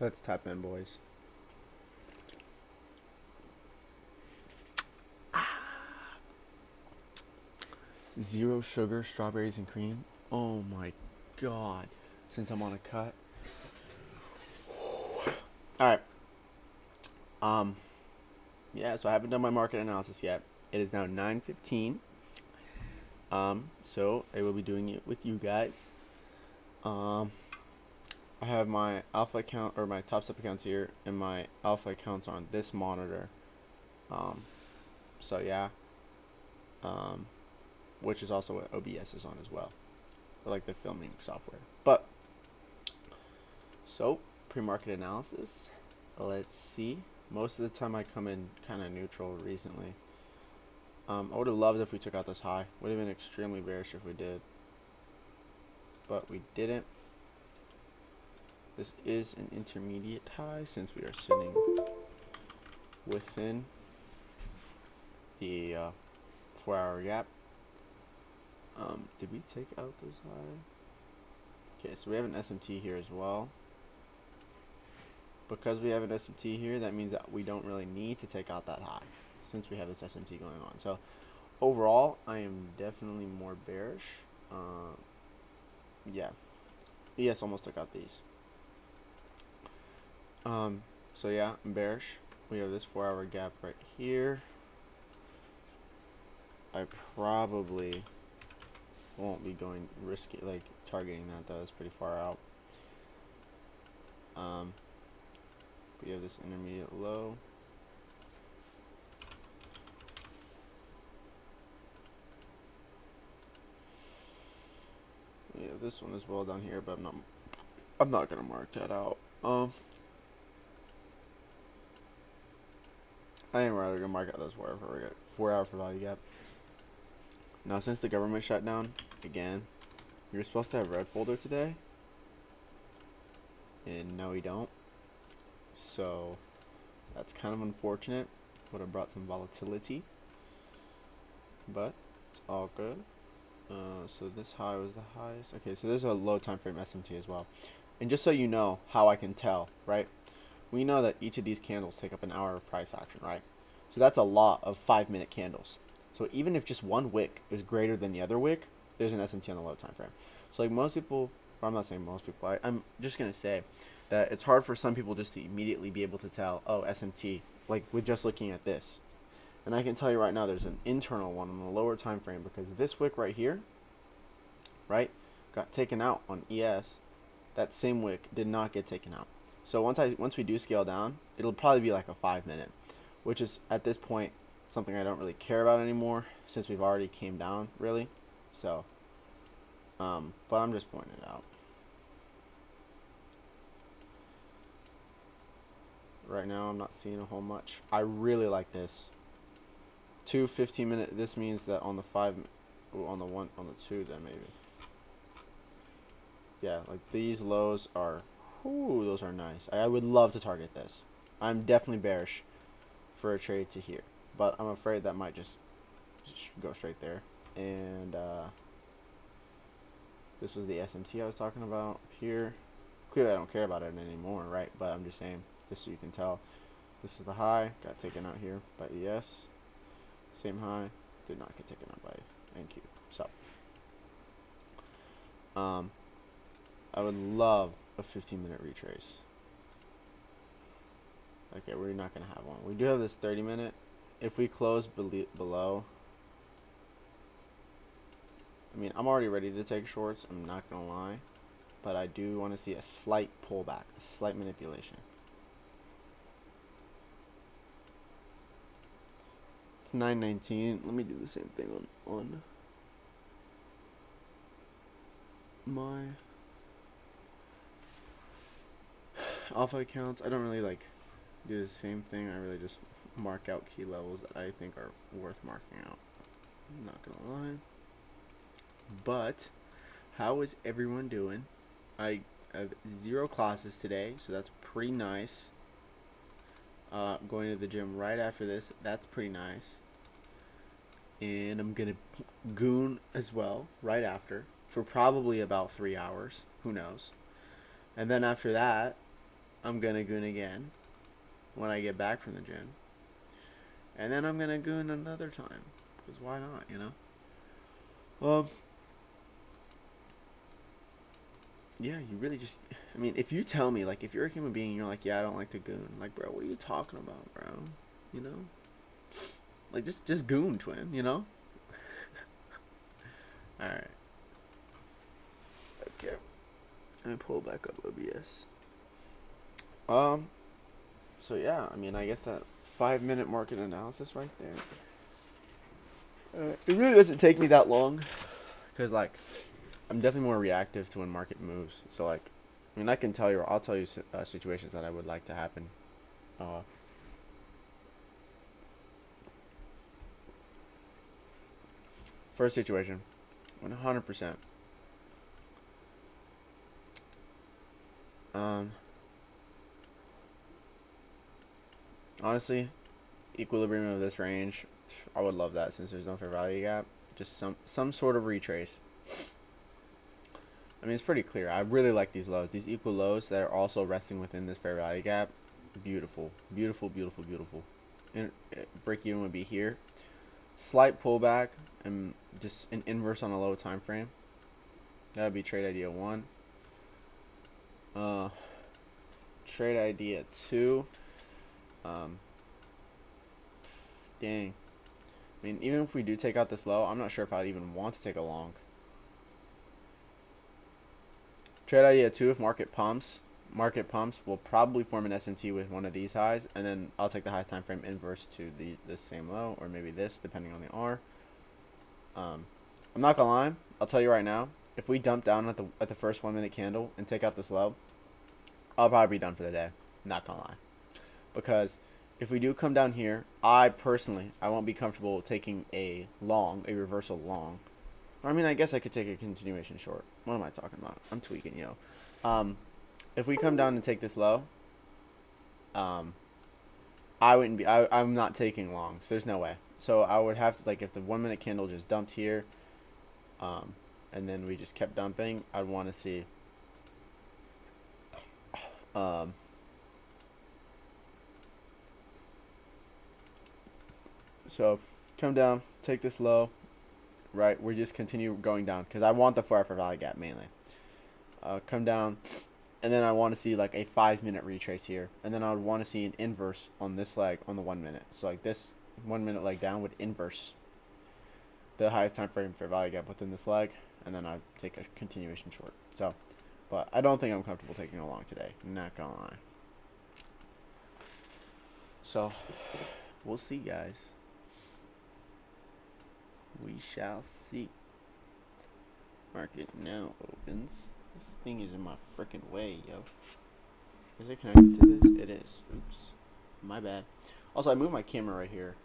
Let's tap in, boys. Zero sugar, strawberries, and cream. Oh my god. Since I'm on a cut. Alright. Um, yeah, so I haven't done my market analysis yet. It is now 9:15. So I will be doing it with you guys. I have my alpha account or my top step accounts here, and my alpha accounts on this monitor. Um, so yeah. Um, which is also what OBS is on as well, like the filming software. But so pre-market analysis. Let's see. Most of the time I come in kind of neutral recently. I would have loved if we took out this high. Would have been extremely bearish if we did, but we didn't. This is an intermediate high since we are sitting within the 4-hour gap. Did we take out this high? Okay, so we have an SMT here as well. Because we have an SMT here, that means that we don't really need to take out that high since we have this SMT going on. So overall, I am definitely more bearish. Yeah. ES almost took out these. So yeah, I'm bearish. We have this 4-hour gap right here. I probably won't be going risky, like targeting that though. It's pretty far out. We have this intermediate low. Yeah, this one as well down here, but I'm not gonna mark that out. I am rather gonna mark out those 4-hour for value gap. Now, since the government shut down again, we were supposed to have red folder today, and now we don't. So that's kind of unfortunate. Would have brought some volatility, but it's all good. So this high was the highest. Okay, so there's a low time frame SMT as well. And just so you know how I can tell, right? We know that each of these candles take up an hour of price action, right? So that's a lot of 5-minute candles. So even if just one wick is greater than the other wick, there's an SMT on the low time frame. So like most people, or I'm not saying most people, I'm just gonna say that it's hard for some people just to immediately be able to tell, oh, SMT, like with just looking at this. And I can tell you right now, there's an internal one on the lower time frame because this wick right here, right, got taken out on ES. That same wick did not get taken out. So once we do scale down, it'll probably be like a 5-minute, which is at this point something I don't really care about anymore since we've already came down really. So, but I'm just pointing it out. Right now I'm not seeing a whole much. I really like this. 2 15-minute. This means that on the 5, on the 1, on the 2, then maybe. Yeah, like these lows are, ooh, those are nice. I would love to target this. I'm definitely bearish for a trade to here, but I'm afraid that might just go straight there. And this was the SMT I was talking about here. Clearly I don't care about it anymore, right? But I'm just saying, just so you can tell, this is the high, got taken out here by ES. Same high, did not get taken out by NQ. So, I would love a 15-minute retrace. Okay, we're not going to have one. We do have this 30-minute. If we close below, I mean, I'm already ready to take shorts, I'm not going to lie. But I do want to see a slight pullback, a slight manipulation. It's 9:19. Let me do the same thing on my alpha accounts. I don't really like do the same thing. I really just mark out key levels that I think are worth marking out. I'm not gonna lie. But how is everyone doing? I have 0 classes today, so that's pretty nice. Going to the gym right after this, that's pretty nice. And I'm gonna goon as well right after for probably about 3 hours. Who knows? And then after that, I'm gonna goon again when I get back from the gym. And then I'm gonna goon another time. Because why not, you know? Yeah, you really just, I mean, if you tell me, like, if you're a human being and you're like, yeah, I don't like to goon, like, bro, what are you talking about, bro? You know? Like, just goon, twin, you know? Alright. Okay. Let me pull back up OBS. So yeah, I mean, I guess that 5-minute market analysis right there. It really doesn't take me that long, because, like, I'm definitely more reactive to when market moves. So, like, I mean, I can tell you, I'll tell you situations that I would like to happen. First situation, 100%. Honestly, equilibrium of this range, I would love that since there's no fair value gap. Just some sort of retrace. I mean, it's pretty clear. I really like these lows. These equal lows that are also resting within this fair value gap. Beautiful. Beautiful, beautiful, beautiful. And break even would be here. Slight pullback and just an inverse on a low time frame. That would be trade idea 1. Trade idea 2. Dang. I mean, even if we do take out this low, I'm not sure if I'd even want to take a long. Trade idea 2, if market pumps, will probably form an SMT with one of these highs, and then I'll take the highest time frame inverse to this same low, or maybe this, depending on the R. I'm not gonna lie, I'll tell you right now, if we dump down at the first 1 minute candle and take out this low, I'll probably be done for the day. Not gonna lie, because if we do come down here, I personally won't be comfortable taking a reversal long. I mean, I guess I could take a continuation short. What am I talking about? I'm tweaking, yo. If we come down and take this low, I wouldn't be. I'm not taking long, so there's no way. So I would have to, like, if the 1 minute candle just dumped here, and then we just kept dumping, I'd want to see. So come down, take this low. Right, we just continue going down because I want the 4-hour value gap mainly. Come down, and then I want to see like a 5-minute retrace here, and then I would want to see an inverse on this leg on the 1 minute. So like this 1 minute leg down would inverse the highest time frame for value gap within this leg, and then I'd take a continuation short. So, but I don't think I'm comfortable taking a long today. Not gonna lie. So, we'll see, guys. We shall see. Market now opens. This thing is in my freaking way, yo. Is it connected to this? It is. Oops. My bad. Also, I moved my camera right here.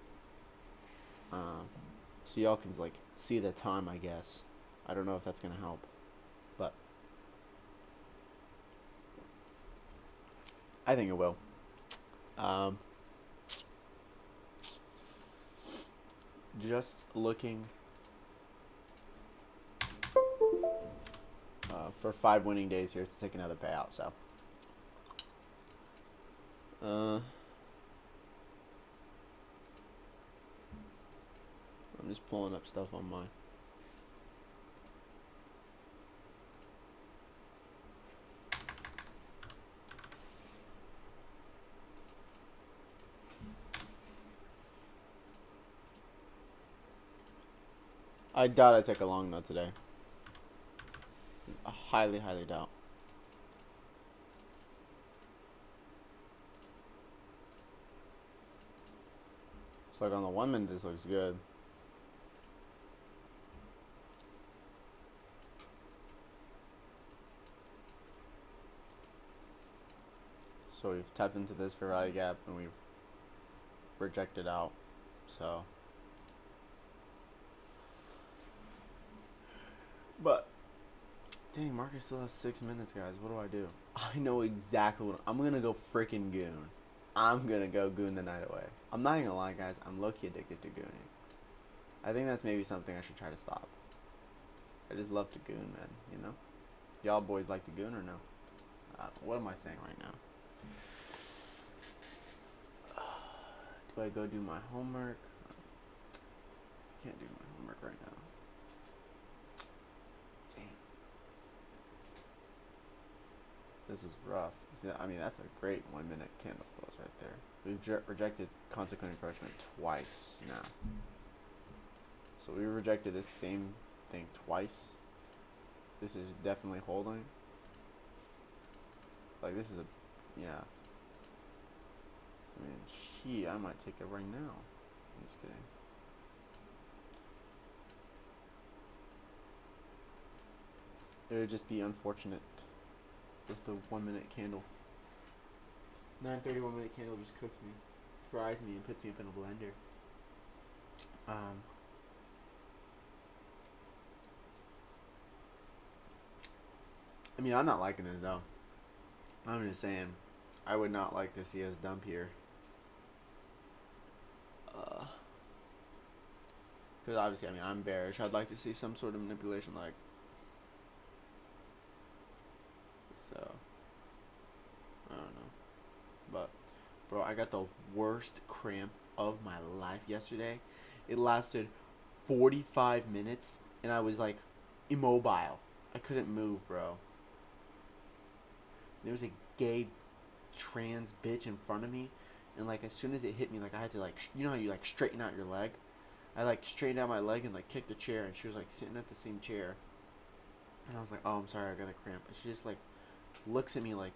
So y'all can, like, see the time, I guess. I don't know if that's going to help. But I think it will. Just looking for 5 winning days here to take another payout. So I'm just pulling up stuff on mine. I doubt I take a long though today. I highly, highly doubt. So like on the 1 minute, this looks good. So we've tapped into this for value gap and we've rejected out. So, but dang, market still has 6 minutes, guys. What do I do? I know exactly what I'm gonna go freaking goon. I'm gonna go goon the night away. I'm not even gonna lie, guys. I'm low-key addicted to gooning. I think that's maybe something I should try to stop. I just love to goon, man. You know? Y'all boys like to goon or no? What am I saying right now? Do I go do my homework? Can't do my homework right now. Damn. This is rough. I mean, that's a great 1 minute candle close right there. We've rejected consequent encroachment twice now. So we rejected this same thing twice. This is definitely holding. Like, this is a, yeah. I mean, I might take it right now. I'm just kidding. It would just be unfortunate with the 1 minute candle. 9:30 1 minute candle just cooks me, fries me, and puts me up in a blender. I mean, I'm not liking this though. I'm just saying, I would not like to see us dump here. Because obviously, I mean, I'm bearish. I'd like to see some sort of manipulation, like so. I don't know, but bro, I got the worst cramp of my life yesterday. It lasted 45 minutes, and I was like immobile. I couldn't move, bro. There was a gay trans bitch in front of me, and like as soon as it hit me, like I had to like you know how you like straighten out your leg. I like straightened out my leg and like kicked a chair, and she was like sitting at the same chair, and I was like, oh, I'm sorry, I got a cramp, and she just like looks at me like,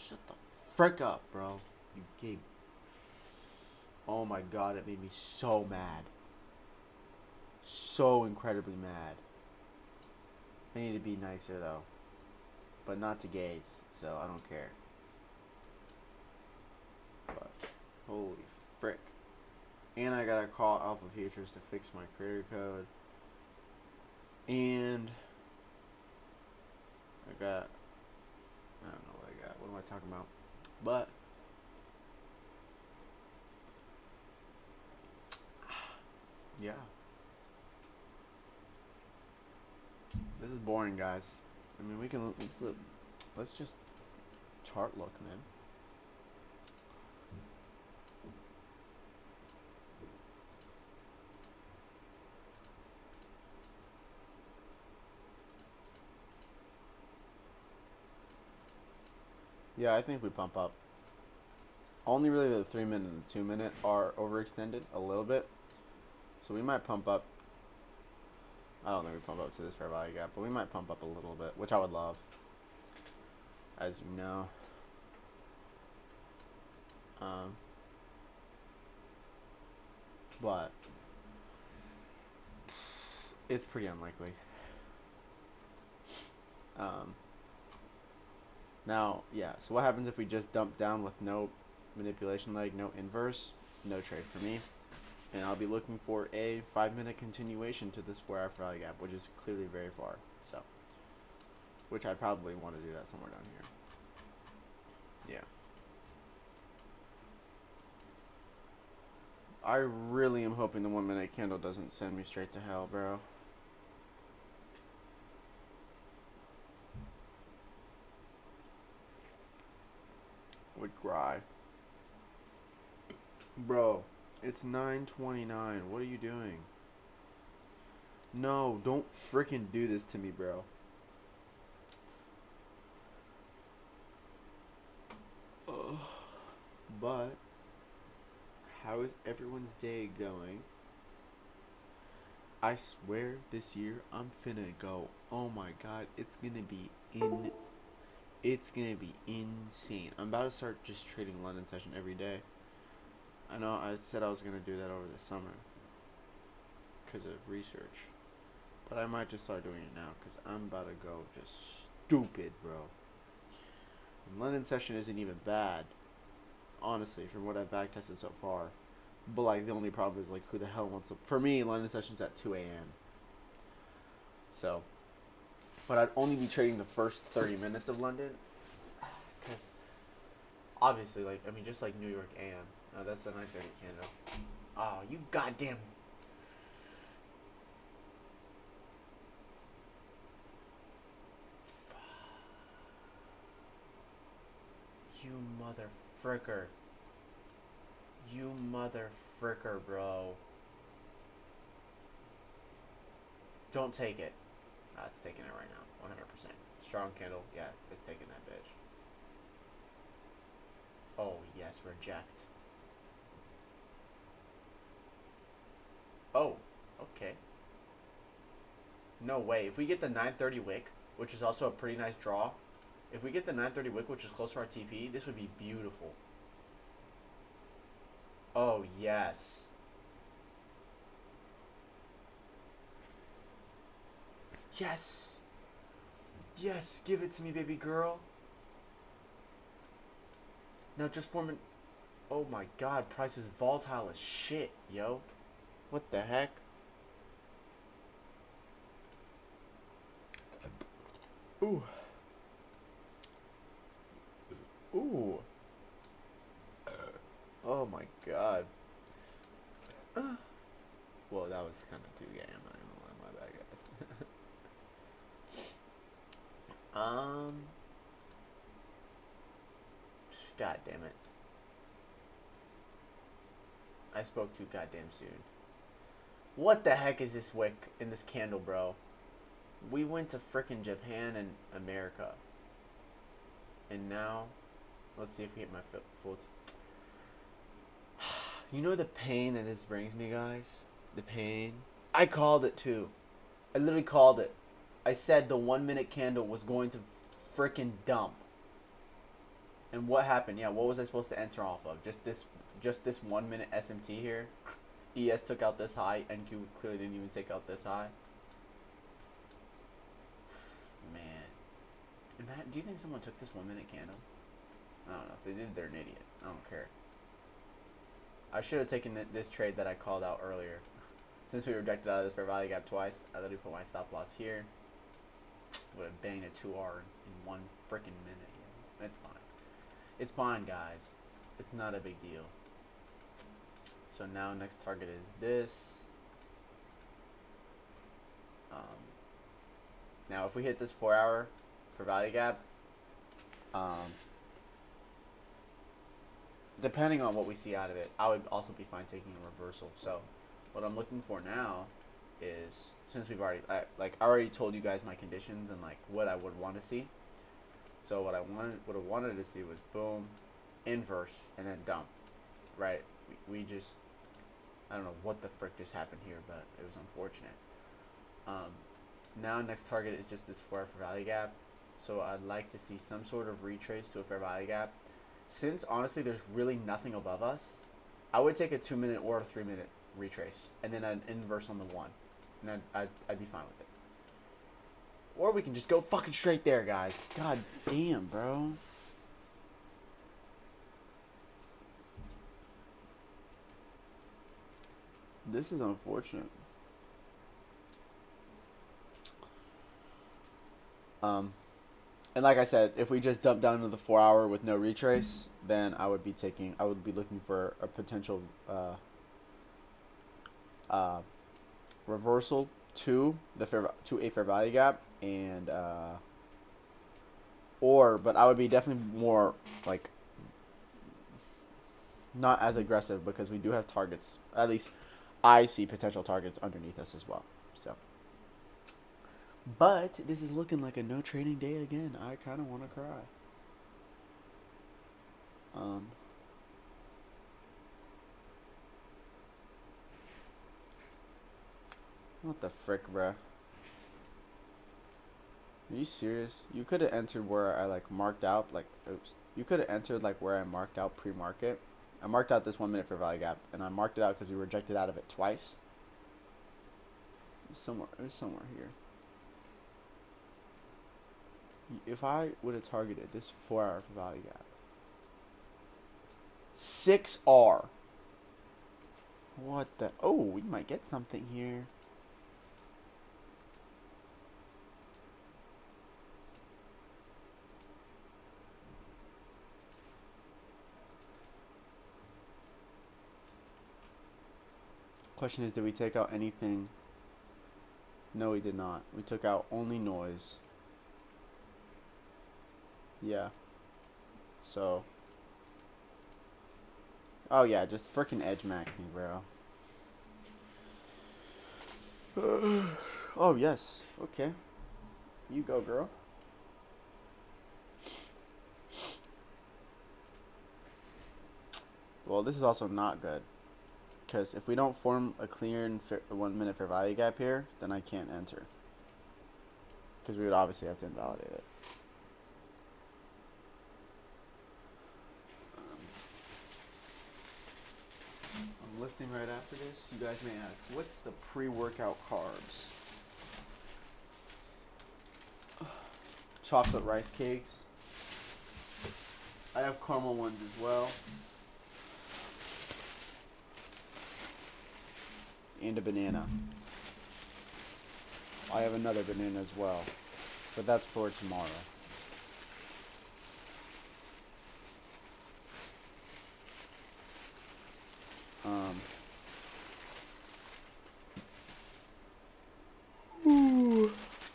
shut the frick up, bro, you gay. Oh my god, it made me so mad, so incredibly mad. I need to be nicer though, but not to gays, so I don't care. But holy frick. And I gotta call Alpha Futures to fix my creator code. And I don't know what I got. What am I talking about? But yeah. This is boring, guys. I mean, let's just chart look, man. Yeah, I think we pump up. Only really the 3 minute and the 2 minute are overextended a little bit. So we might pump up. I don't think we pump up to this fair value gap, but we might pump up a little bit, which I would love. As you know. But it's pretty unlikely. Now, yeah, so what happens if we just dump down with no manipulation leg, no inverse? No trade for me. And I'll be looking for a 5 minute continuation to this 4 hour value gap, which is clearly very far. So, which I probably want to do that somewhere down here. Yeah. I really am hoping the 1 minute candle doesn't send me straight to hell, bro. Would cry. Bro, it's 9:29. What are you doing? No, don't freaking do this to me, bro. But how is everyone's day going? I swear this year I'm finna go. Oh my god, it's gonna be insane. I'm about to start just trading London session every day. I know I said I was gonna do that over the summer because of research, but I might just start doing it now because I'm about to go just stupid, bro. And London session isn't even bad, honestly, from what I've backtested so far. But like the only problem is like who the hell wants to? For me, London session's at 2 a.m. So, but I'd only be trading the first 30 minutes of London, because obviously, like I mean, just like New York AM. No, that's the 9:30 candle. Oh, you goddamn. You mother fricker. You mother fricker, bro. Don't take it. It's taking it right now. 100%. Strong candle. Yeah, it's taking that bitch. Oh, yes. Reject. Oh, okay. No way. If we get the 930 wick, which is also a pretty nice draw, if we get the 930 wick, which is close to our TP, this would be beautiful. Oh, yes. Yes. Yes, give it to me, baby girl. Now just form an... Oh my god, price is volatile as shit, yo. What the heck? Ooh. Ooh. Oh my god. Well, that was kind of too gay. I'm not gonna lie, my bad, guys. God damn it. I spoke too goddamn soon. What the heck is this wick in this candle, bro? We went to frickin' Japan and America. And now, let's see if we get my full... You know the pain that this brings me, guys? The pain. I called it too. I literally called it. I said the 1 minute candle was going to frickin' dump. And what happened? Yeah, what was I supposed to enter off of? Just this 1 minute SMT here. ES took out this high. NQ clearly didn't even take out this high. Man. Do you think someone took this 1 minute candle? I don't know. If they did, they're an idiot. I don't care. I should have taken this trade that I called out earlier. Since we rejected out of this fair value gap twice, I literally put my stop loss here. Would have banged a 2R in 1 freaking minute. You know? It's fine. It's fine, guys. It's not a big deal. So now next target is this. Now if we hit this 4 hour for value gap, depending on what we see out of it, I would also be fine taking a reversal. So what I'm looking for now is, since we've already, I already told you guys my conditions and like what I would want to see. So what I wanted to see was boom, inverse, and then dump, right? We just, I don't know what the frick just happened here, but it was unfortunate. Now next target is just this 4 hour fair value gap. So I'd like to see some sort of retrace to a fair value gap. Since honestly there's really nothing above us, I would take a 2 minute or a 3 minute retrace, and then an inverse on the 1, and I'd be fine with it. Or we can just go fucking straight there, guys. God damn, bro. This is unfortunate. And like I said, if we just dump down to the 4 hour with no retrace, then I would be looking for a potential reversal to a fair value gap, and but I would be definitely more like not as aggressive, because we do have targets. At least I see potential targets underneath us as well. So, but this is looking like a no trading day again. I kind of want to cry. What the frick, bruh? Are you serious? You could have entered where I like marked out, like, oops. You could have entered like where I marked out pre-market. I marked out this 1 minute for value gap, and I marked it out because we rejected out of it twice. It was somewhere here. If I would have targeted this 4 hour for value gap, 6R. What the? Oh, we might get something here. Question is, did we take out anything? No, we did not. We took out only noise. Yeah. So, Oh yeah, just freaking edge max me, bro. Oh yes. Okay. You go, girl. Well, this is also not good. Because if we don't form a clear and 1 minute fair value gap here, then I can't enter. Because we would obviously have to invalidate it. I'm lifting right after this. You guys may ask, what's the pre-workout carbs? Chocolate rice cakes. I have caramel ones as well. And a banana. I have another banana as well. But that's for tomorrow.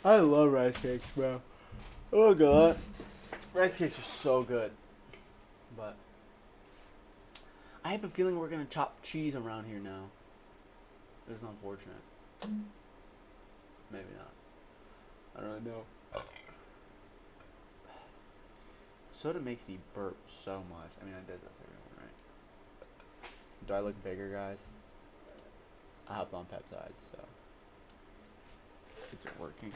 I love rice cakes, bro. Oh god. Rice cakes are so good. But I have a feeling we're gonna chop cheese around here now. This is unfortunate. Maybe not. I don't really know. Soda makes me burp so much. I mean, it does that to everyone, right? Do I look bigger, guys? I hopped on peptides, so. Is it working?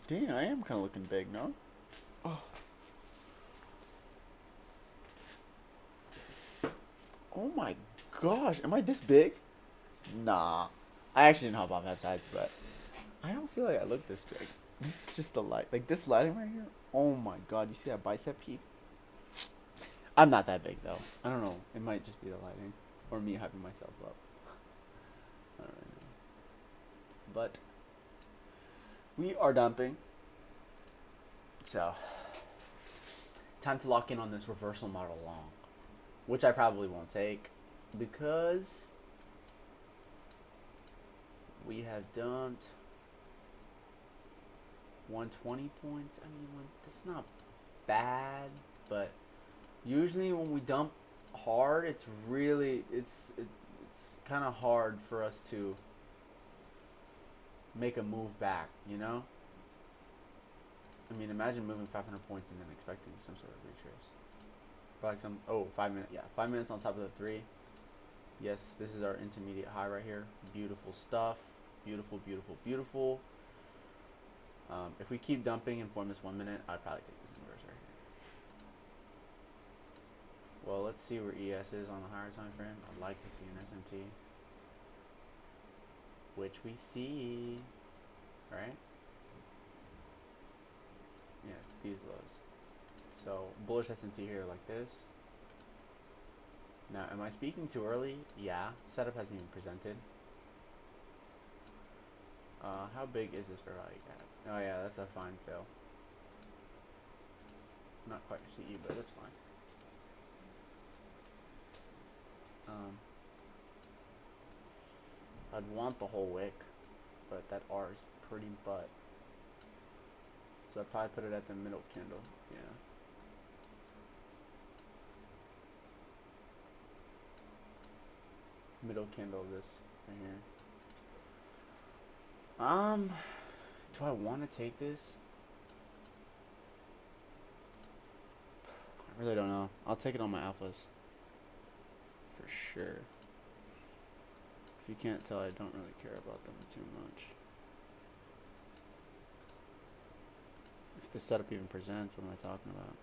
Dang, I am kind of looking big, no? Oh. Oh my gosh, am I this big? Nah. I actually didn't hop on peptides, but I don't feel like I look this big. It's just the light. Like this lighting right here. Oh my god, you see that bicep peak? I'm not that big though. I don't know. It might just be the lighting. Or me hyping myself up. I don't really know. But we are dumping. So time to lock in on this reversal model long. Which I probably won't take. Because we have dumped 120 points. I mean, it's not bad, but usually when we dump hard, it's kind of hard for us to make a move back, you know? I mean, imagine moving 500 points and then expecting some sort of retrace. For like 5 minutes, yeah, 5 minutes on top of the 3. Yes, this is our intermediate high right here. Beautiful stuff. Beautiful, beautiful, beautiful. If we keep dumping and form this 1 minute, I'd probably take this inverse right here. Well, let's see where ES is on the higher time frame. I'd like to see an SMT, which we see, right? Yeah, it's these lows. So bullish SMT here like this. Now, am I speaking too early? Yeah. Setup hasn't even presented. How big is this fair value gap? Oh yeah, that's a fine fill. Not quite a CE, but that's fine. I'd want the whole wick, but that R is pretty butt. So I'd probably put it at the middle candle. Yeah. Middle candle of this right here. Do I want to take this? I really don't know. I'll take it on my alphas. For sure. If you can't tell, I don't really care about them too much. If the setup even presents, what am I talking about?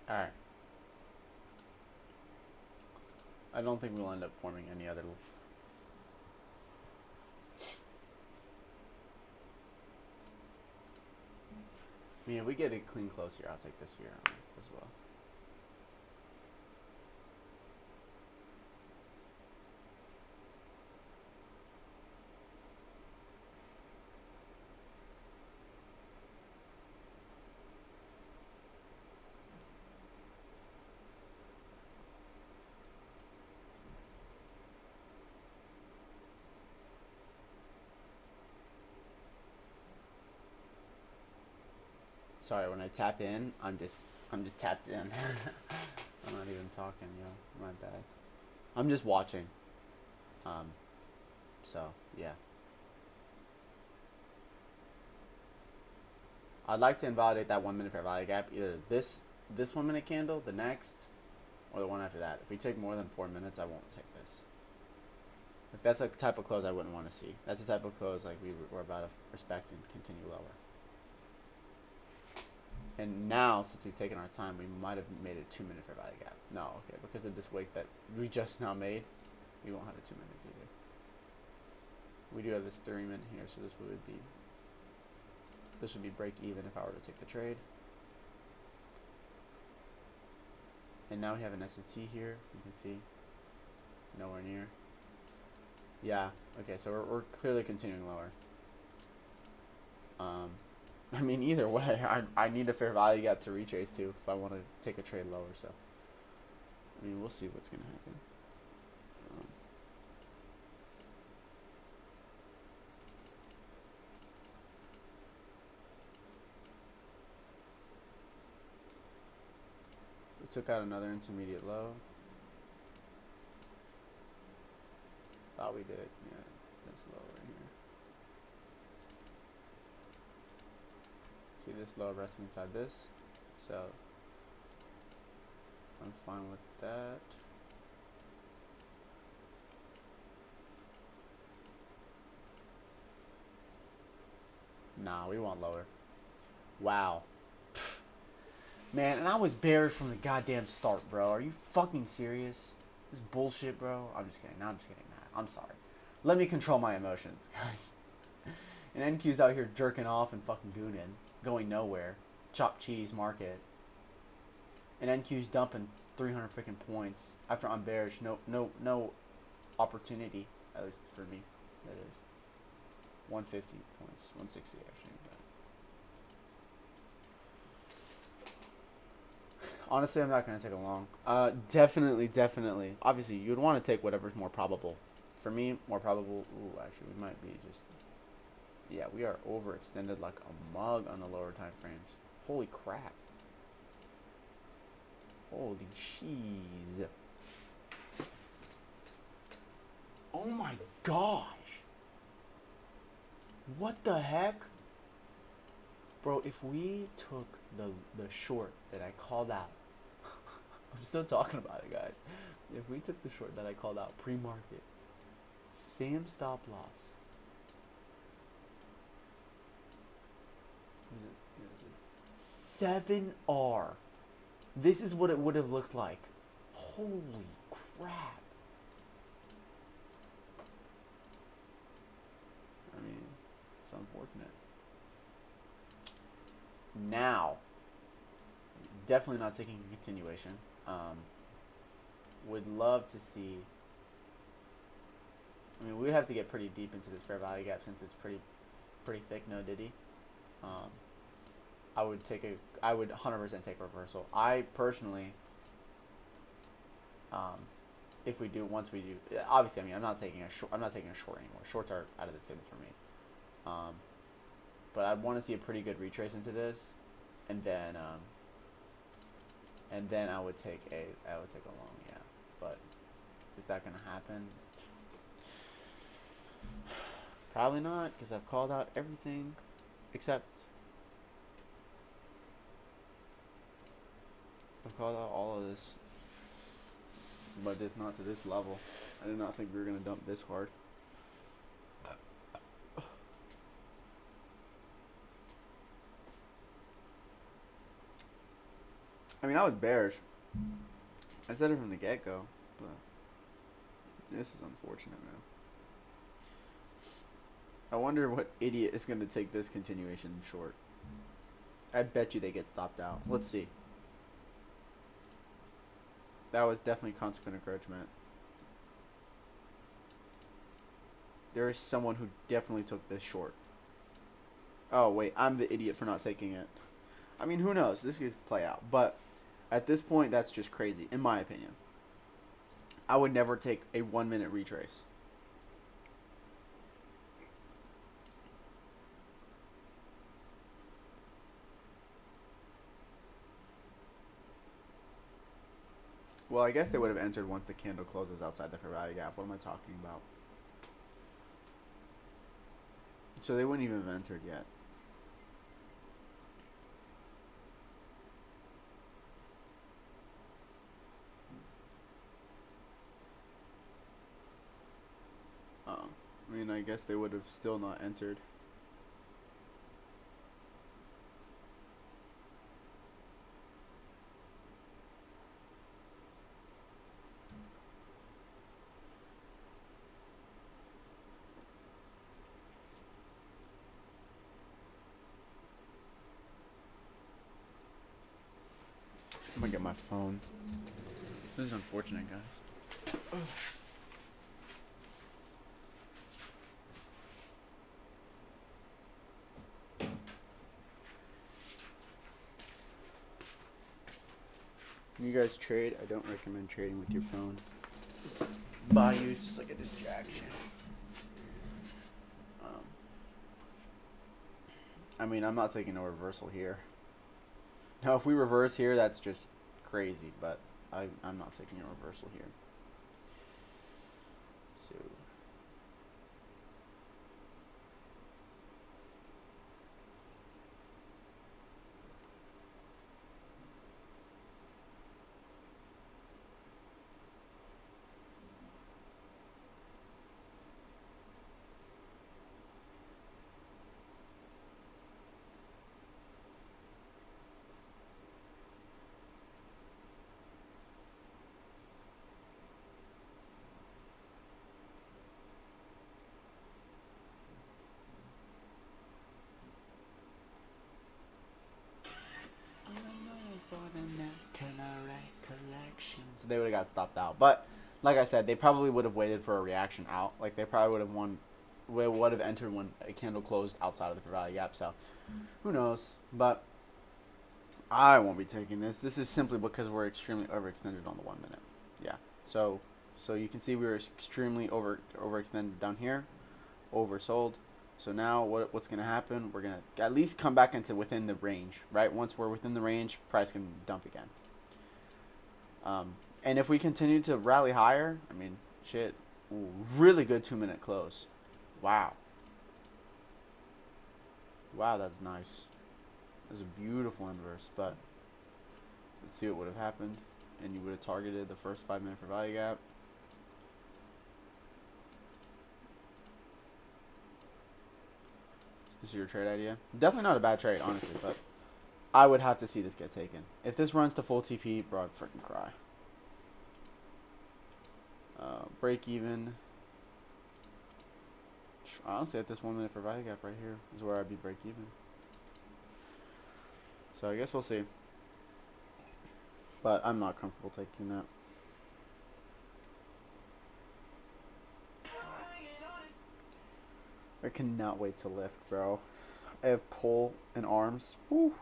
Alright. I don't think we'll end up forming any other. I mean, if we get a clean close here, I'll take this here as well. Sorry, when I tap in, I'm just tapped in. I'm not even talking, yo. My bad. I'm just watching. Um, so yeah. I'd like to invalidate that 1 minute fair value gap. Either this 1 minute candle, the next, or the one after that. If we take more than 4 minutes, I won't take this. Like, that's a type of close I wouldn't want to see. That's a type of close like we're about to respect and continue lower. And now, since we've taken our time, we might have made a 2 minute fair value gap. No, okay, because of this wick that we just now made, we won't have a 2 minute either. We do have this 3 minute here, so this would be break even if I were to take the trade. And now we have an SMT here. You can see nowhere near. Yeah. Okay. So we're clearly continuing lower. I mean, either way, I need a fair value gap to retrace to if I want to take a trade lower. So, I mean, we'll see what's gonna happen. We took out another intermediate low. Thought we did. Yeah, that's low right here. See this low resting inside this, so I'm fine with that. Nah, we want lower. Wow. Pfft. Man, and I was bearish from the goddamn start, bro. Are you fucking serious? This bullshit, bro. I'm just kidding. No, I'm just kidding. Nah, I'm sorry. Let me control my emotions, guys. And NQ's out here jerking off and fucking gooning, going nowhere. Chop cheese market. And NQ's dumping 300 freaking points after I'm bearish. No opportunity, at least for me. That is 150 points, 160 actually. Honestly, I'm not gonna take a long. Definitely. Obviously, you'd want to take whatever's more probable. For me, more probable. Ooh, actually, we might be just. Yeah, we are overextended like a mug on the lower time frames. Holy crap. Holy cheese. Oh my gosh. What the heck? Bro, if we took the short that I called out. I'm still talking about it, guys. If we took the short that I called out pre-market, same stop loss. 7R. This is what it would have looked like. Holy crap. I mean, it's unfortunate. Now, definitely not taking a continuation. Would love to see. I mean, we'd have to get pretty deep into this fair value gap since it's pretty thick. No diddy. I would 100% take a reversal. I personally, if we do, once we do, obviously, I mean, I'm not taking a short anymore. Shorts are out of the table for me. But I'd want to see a pretty good retrace into this, and then I would take a long, yeah. But is that gonna happen? Probably not, because I've called out everything except I've called out all of this, but it's not to this level. I did not think we were gonna dump this hard. I mean, I was bearish. I said it from the get-go, but this is unfortunate, man. I wonder what idiot is going to take this continuation short. I bet you they get stopped out. Let's see. That was definitely consequent encroachment. There is someone who definitely took this short. Oh, wait. I'm the idiot for not taking it. I mean, who knows? This could play out. But at this point, that's just crazy, in my opinion. I would never take a 1 minute retrace. Well, I guess they would have entered once the candle closes outside the fair value gap. What am I talking about? So they wouldn't even have entered yet. I mean, I guess they would have still not entered. I'm gonna get my phone. This is unfortunate, guys. When you guys trade, I don't recommend trading with your phone. Body use is like a distraction. I mean, I'm not taking a reversal here. Now, if we reverse here, that's just crazy, but I'm not taking a reversal here. So so they would have got stopped out. But like I said, they probably would have waited for a reaction out. Like they probably would have would have entered when a candle closed outside of the fair value gap. So who knows? But I won't be taking this. This is simply because we're extremely overextended on the 1 minute. Yeah. So you can see we were extremely overextended down here, oversold. So now what's going to happen? We're going to at least come back into within the range, right? Once we're within the range, price can dump again. And if we continue to rally higher, I mean, shit, really good 2 minute close. Wow. Wow, that's nice. That's a beautiful inverse, but let's see what would have happened. And you would have targeted the first 5 minute for value gap. This is your trade idea. Definitely not a bad trade, honestly, but I would have to see this get taken. If this runs to full TP, bro, I'd freaking cry. Break even. Honestly, at this 1 minute for value gap right here is where I'd be break even. So I guess we'll see. But I'm not comfortable taking that. I cannot wait to lift, bro. I have pull and arms. Woo.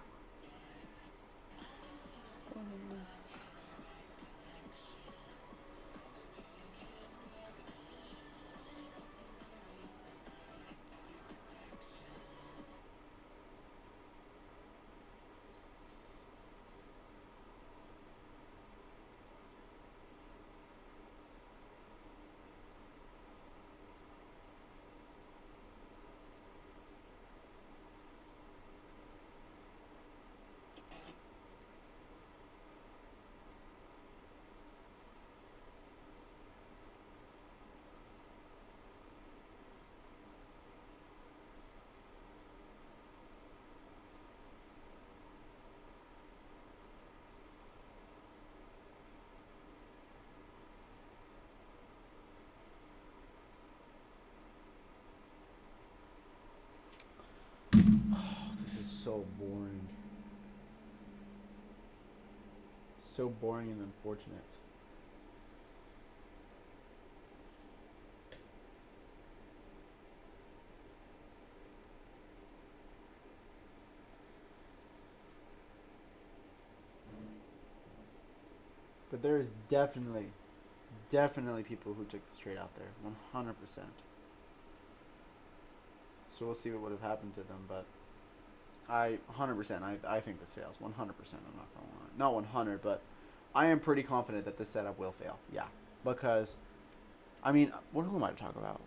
This is so boring. So boring and unfortunate. But there is definitely people who took this trade out there. 100%. So we'll see what would have happened to them, but I 100%. I think this fails. 100%. I'm not gonna lie. Not 100, but I am pretty confident that this setup will fail. Yeah, because I mean, who am I to talk about?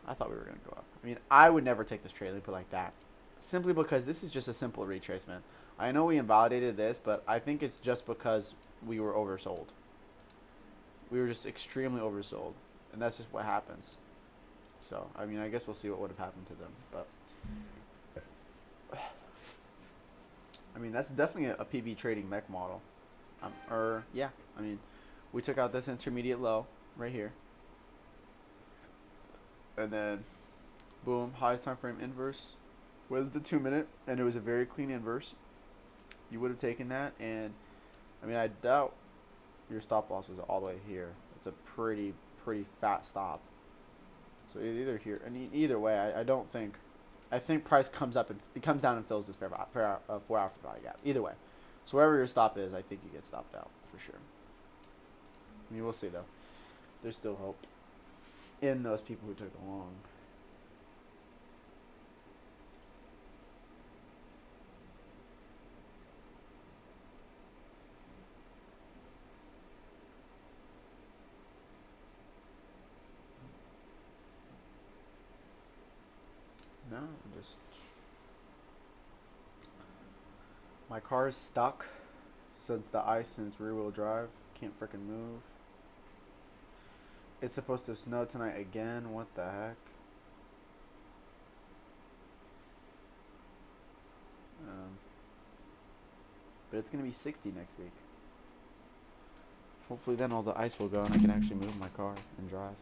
I thought we were gonna go up. I mean, I would never take this trade and put like that, simply because this is just a simple retracement. I know we invalidated this, but I think it's just because we were oversold. We were just extremely oversold, and that's just what happens. So, I mean, I guess we'll see what would have happened to them, but I mean, that's definitely a PV trading mech model. Yeah, I mean, we took out this intermediate low right here, and then boom, highest time frame inverse was the 2 minute, and it was a very clean inverse. You would have taken that, and I mean, I doubt your stop loss was all the way here. It's a pretty fat stop. So either here, and either way, I don't think. I think price comes up and it comes down and fills this 4-hour value gap. Either way, so wherever your stop is, I think you get stopped out for sure. I mean, we'll see though. There's still hope in those people who took the long. No, just my car is stuck since the ice and it's rear wheel drive. Can't freaking move. It's supposed to snow tonight again. What the heck? But it's gonna be 60 next week. Hopefully then all the ice will go and I can actually move my car and drive.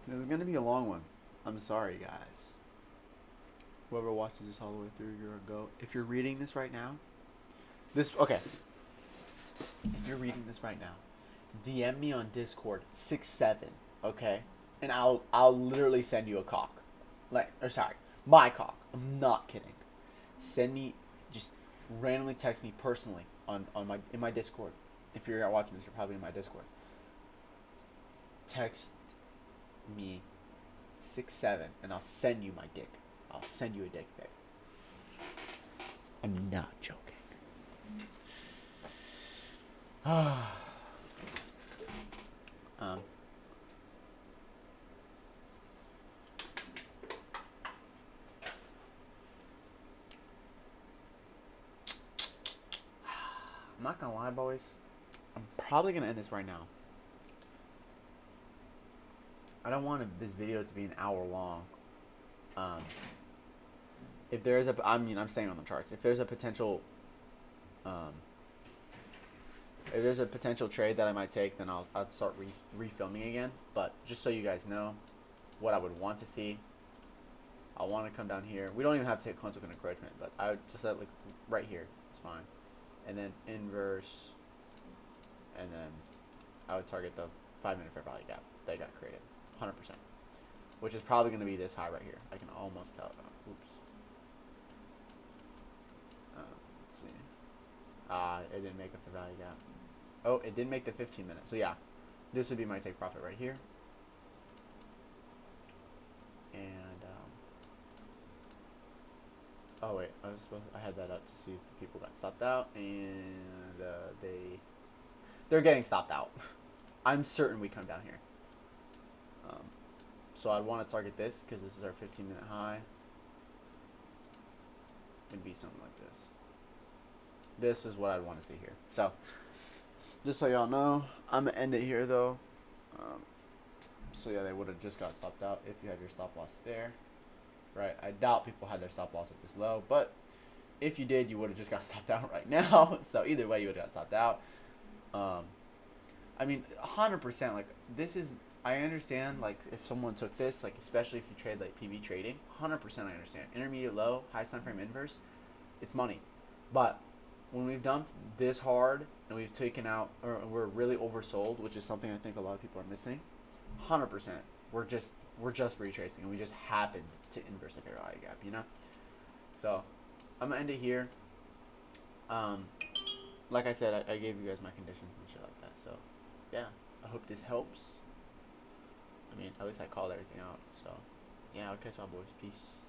This is gonna be a long one. I'm sorry, guys. Whoever watches this all the way through, you're a go. If you're reading this right now, okay. If you're reading this right now, DM me on Discord 6-7, okay? And I'll literally send you a cock. My cock. I'm not kidding. Send me, just randomly text me personally in my Discord. If you're watching this, you're probably in my Discord. Text me 6-7 and I'll send you my dick. I'll send you a dick pic. I'm not joking. I'm not gonna lie, boys. I'm probably gonna end this right now. I don't want this video to be an hour long. If there's I'm staying on the charts. If there's a potential, trade that I might take, then I'll start refilming again. But just so you guys know, what I would want to see, I want to come down here. We don't even have to hit consequent encroachment, but I would just like right here. It's fine. And then inverse, and then I would target the 5-minute fair value gap that got created, 100%, which is probably going to be this high right here. I can almost tell. Oops. Let's see. It didn't make a fair value gap. Oh, it did make the 15-minute. So yeah, this would be my take profit right here. And oh wait, I had that up to see if the people got stopped out, and they're getting stopped out. I'm certain we come down here. So I'd want to target this because this is our 15-minute high. It'd be something like this. This is what I'd want to see here. So just so y'all know, I'm gonna end it here though. So yeah, they would have just got stopped out if you had your stop loss there. Right, I doubt people had their stop loss at this low, but if you did, you would have just got stopped out right now. So either way, you would have got stopped out. I mean, 100%. Like this is, I understand. Like if someone took this, like especially if you trade like PV trading, 100% I understand. Intermediate low, highest time frame inverse, it's money. But when we've dumped this hard and we've taken out, or we're really oversold, which is something I think a lot of people are missing, 100%. We're just retracing, and we just happened to inverse the fair value gap, you know? So, I'm going to end it here. Like I said, I gave you guys my conditions and shit like that. So, yeah, I hope this helps. I mean, at least I called everything out. So, yeah, I'll catch y'all boys. Peace.